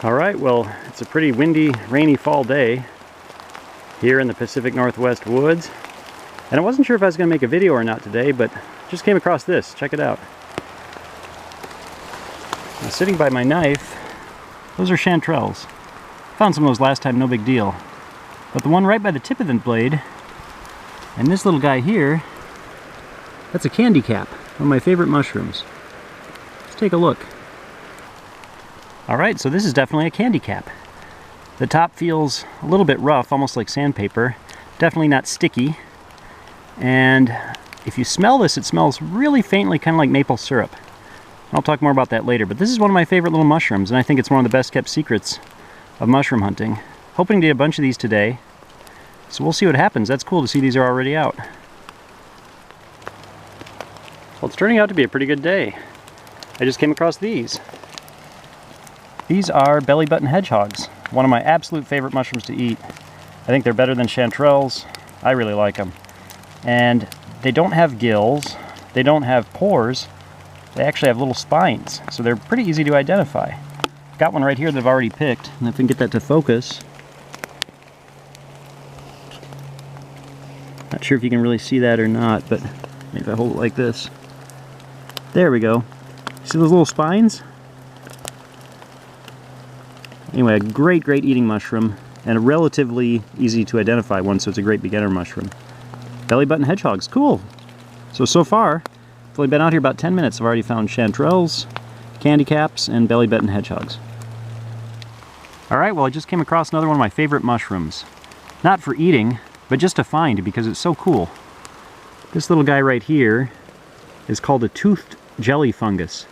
Alright, well, it's a pretty windy, rainy fall day here in the Pacific Northwest woods. And I wasn't sure if I was going to make a video or not today, but just came across this. Check it out. Now, sitting by my knife, those are chanterelles. Found some of those last time, no big deal. But the one right by the tip of the blade, and this little guy here, that's a candy cap, one of my favorite mushrooms. Let's take a look. Alright, so this is definitely a candy cap. The top feels a little bit rough, almost like sandpaper. Definitely not sticky. And if you smell this, it smells really faintly, kind of like maple syrup. I'll talk more about that later, but this is one of my favorite little mushrooms, and I think it's one of the best kept secrets of mushroom hunting. Hoping to get a bunch of these today, so we'll see what happens. That's cool to see these are already out. Well, it's turning out to be a pretty good day. I just came across these. These are belly button hedgehogs, one of my absolute favorite mushrooms to eat. I think they're better than chanterelles. I really like them. And they don't have gills, they don't have pores, they actually have little spines, so they're pretty easy to identify. Got one right here that I've already picked, and if we can get that to focus. Not sure if you can really see that or not, but maybe if I hold it like this. There we go. See those little spines? Anyway, a great eating mushroom, and a relatively easy to identify one, so it's a great beginner mushroom. Belly button hedgehogs, cool. So far, I've only been out here about 10 minutes. I've already found chanterelles, candy caps, and belly button hedgehogs. Alright, well, I just came across another one of my favorite mushrooms. Not for eating, but just to find because it's so cool. This little guy right here is called a toothed jelly fungus.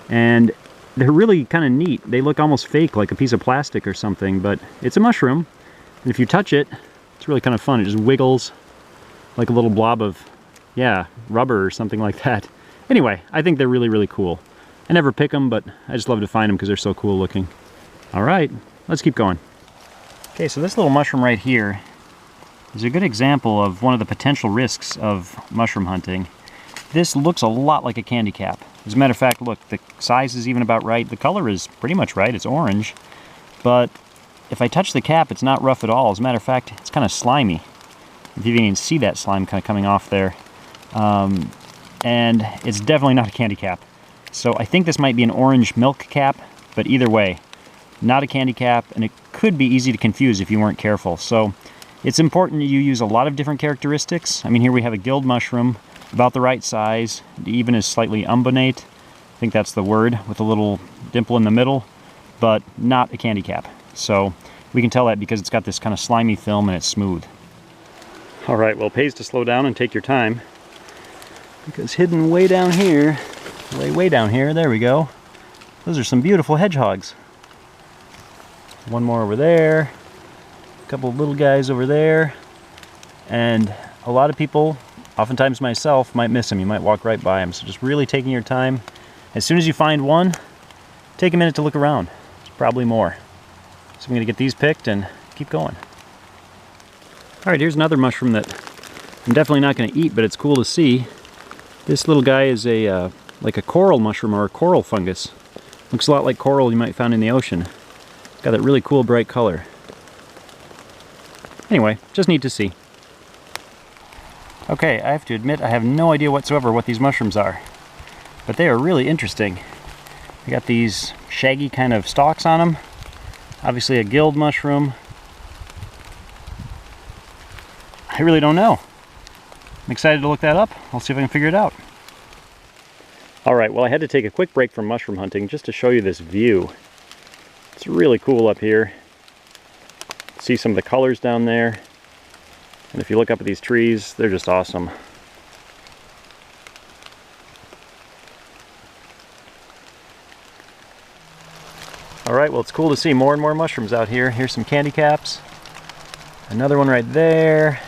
And they're really kind of neat. They look almost fake, like a piece of plastic or something, but it's a mushroom. And if you touch it, it's really kind of fun. It just wiggles like a little blob of, yeah, rubber or something like that. Anyway, I think they're really cool. I never pick them, but I just love to find them because they're so cool looking. All right, let's keep going. Okay, so this little mushroom right here is a good example of one of the potential risks of mushroom hunting. This looks a lot like a candy cap. As a matter of fact, look, the size is even about right. The color is pretty much right. It's orange. But if I touch the cap, it's not rough at all. As a matter of fact, it's kind of slimy. If you can see that slime kind of coming off there. And it's definitely not a candy cap. So I think this might be an orange milk cap, but either way, not a candy cap, and it could be easy to confuse if you weren't careful. So it's important you use a lot of different characteristics. I mean, here we have a gilled mushroom, about the right size, it even is slightly umbonate. I think that's the word, with a little dimple in the middle, but not a candy cap. So we can tell that because it's got this kind of slimy film and it's smooth. All right, well, it pays to slow down and take your time, because hidden way down here, way down here, there we go. Those are some beautiful hedgehogs. One more over there, a couple of little guys over there, and a lot of people, oftentimes myself, might miss them. You might walk right by them. So just really taking your time. As soon as you find one, take a minute to look around. There's probably more. So I'm going to get these picked and keep going. Alright, here's another mushroom that I'm definitely not going to eat, but it's cool to see. This little guy is a like a coral mushroom or a coral fungus. Looks a lot like coral you might find in the ocean. Got that really cool bright color. Anyway, just neat to see. Okay, I have to admit I have no idea whatsoever what these mushrooms are, but they are really interesting. They got these shaggy kind of stalks on them. Obviously a gilled mushroom. I really don't know. I'm excited to look that up. I'll see if I can figure it out. Alright, well, I had to take a quick break from mushroom hunting just to show you this view. It's really cool up here. See some of the colors down there. And if you look up at these trees, they're just awesome. Alright, well, it's cool to see more and more mushrooms out here. Here's some candy caps. Another one right there.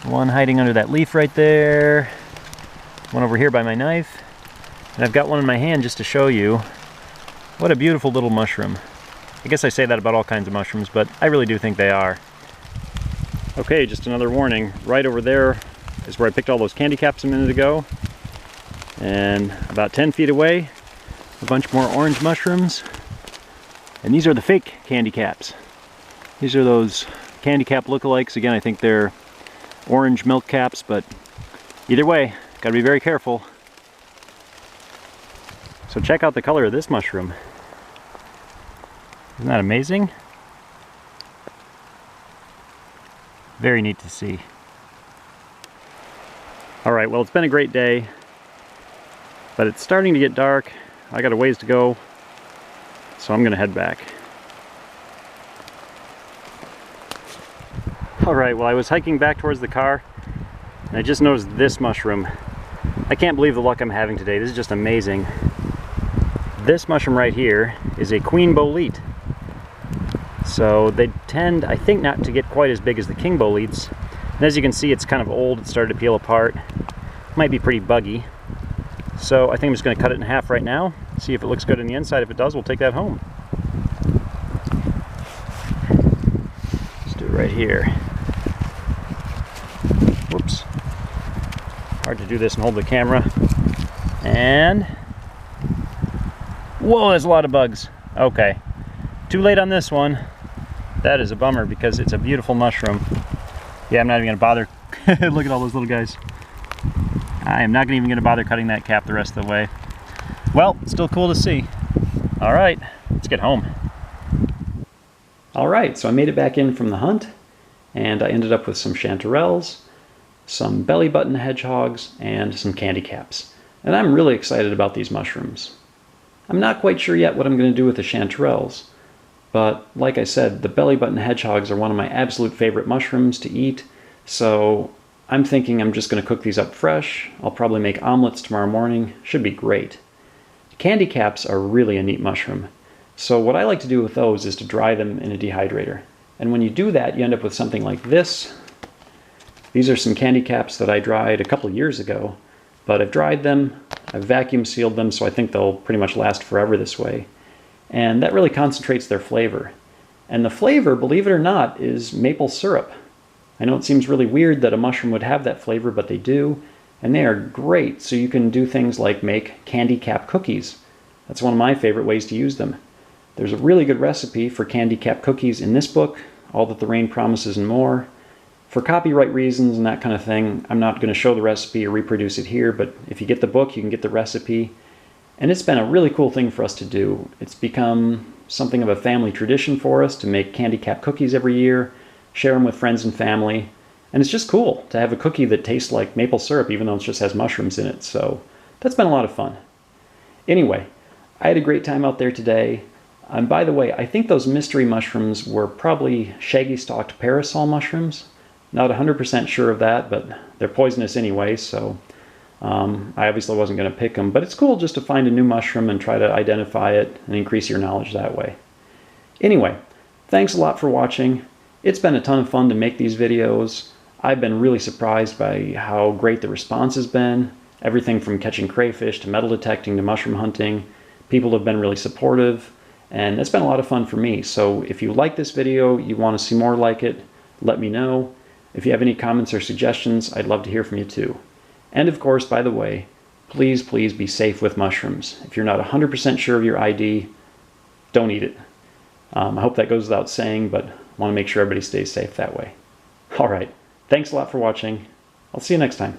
One hiding under that leaf right there. One over here by my knife. And I've got one in my hand just to show you. What a beautiful little mushroom. I guess I say that about all kinds of mushrooms, but I really do think they are. Okay, just another warning. Right over there is where I picked all those candy caps a minute ago. And about 10 feet away, a bunch more orange mushrooms. And these are the fake candy caps. These are those candy cap lookalikes. Again, I think they're orange milk caps, but either way, gotta be very careful. So check out the color of this mushroom. Isn't that amazing? Very neat to see. All right, well, it's been a great day, but it's starting to get dark. I got a ways to go, so I'm gonna head back. All right, well, I was hiking back towards the car, and I just noticed this mushroom. I can't believe the luck I'm having today. This is just amazing. This mushroom right here is a queen bolete. So they tend, I think, not to get quite as big as the king boletes. And as you can see, it's kind of old. It started to peel apart. Might be pretty buggy. So I think I'm just going to cut it in half right now. See if it looks good on the inside. If it does, we'll take that home. Let's do it right here. Whoops. Hard to do this and hold the camera. And whoa, there's a lot of bugs. Okay, too late on this one. That is a bummer because it's a beautiful mushroom. Yeah, I'm not even gonna bother. Look at all those little guys. I am not even gonna bother cutting that cap the rest of the way. Well, it's still cool to see. All right, let's get home. All right, so I made it back in from the hunt, and I ended up with some chanterelles, some belly button hedgehogs, and some candy caps. And I'm really excited about these mushrooms. I'm not quite sure yet what I'm going to do with the chanterelles, but like I said, the belly button hedgehogs are one of my absolute favorite mushrooms to eat, so I'm thinking I'm just going to cook these up fresh. I'll probably make omelets tomorrow morning. Should be great. Candy caps are really a neat mushroom, so what I like to do with those is to dry them in a dehydrator. And when you do that, you end up with something like this. These are some candy caps that I dried a couple years ago, but I've dried them, I've vacuum sealed them, so I think they'll pretty much last forever this way. And that really concentrates their flavor. And the flavor, believe it or not, is maple syrup. I know it seems really weird that a mushroom would have that flavor, but they do. And they are great, so you can do things like make candy cap cookies. That's one of my favorite ways to use them. There's a really good recipe for candy cap cookies in this book, All That the Rain Promises and More. For copyright reasons and that kind of thing, I'm not going to show the recipe or reproduce it here, but if you get the book, you can get the recipe. And it's been a really cool thing for us to do. It's become something of a family tradition for us to make candy cap cookies every year, share them with friends and family. And it's just cool to have a cookie that tastes like maple syrup, even though it just has mushrooms in it. So that's been a lot of fun. Anyway, I had a great time out there today. And by the way, I think those mystery mushrooms were probably shaggy-stalked parasol mushrooms. Not 100% sure of that, but they're poisonous anyway, so I obviously wasn't going to pick them. But it's cool just to find a new mushroom and try to identify it and increase your knowledge that way. Anyway, thanks a lot for watching. It's been a ton of fun to make these videos. I've been really surprised by how great the response has been. Everything from catching crayfish to metal detecting to mushroom hunting. People have been really supportive, and it's been a lot of fun for me. So if you like this video, you want to see more like it, let me know. If you have any comments or suggestions, I'd love to hear from you too. And of course, by the way, please be safe with mushrooms. If you're not 100% sure of your ID, don't eat it. I hope that goes without saying, but I want to make sure everybody stays safe that way. All right, thanks a lot for watching. I'll see you next time.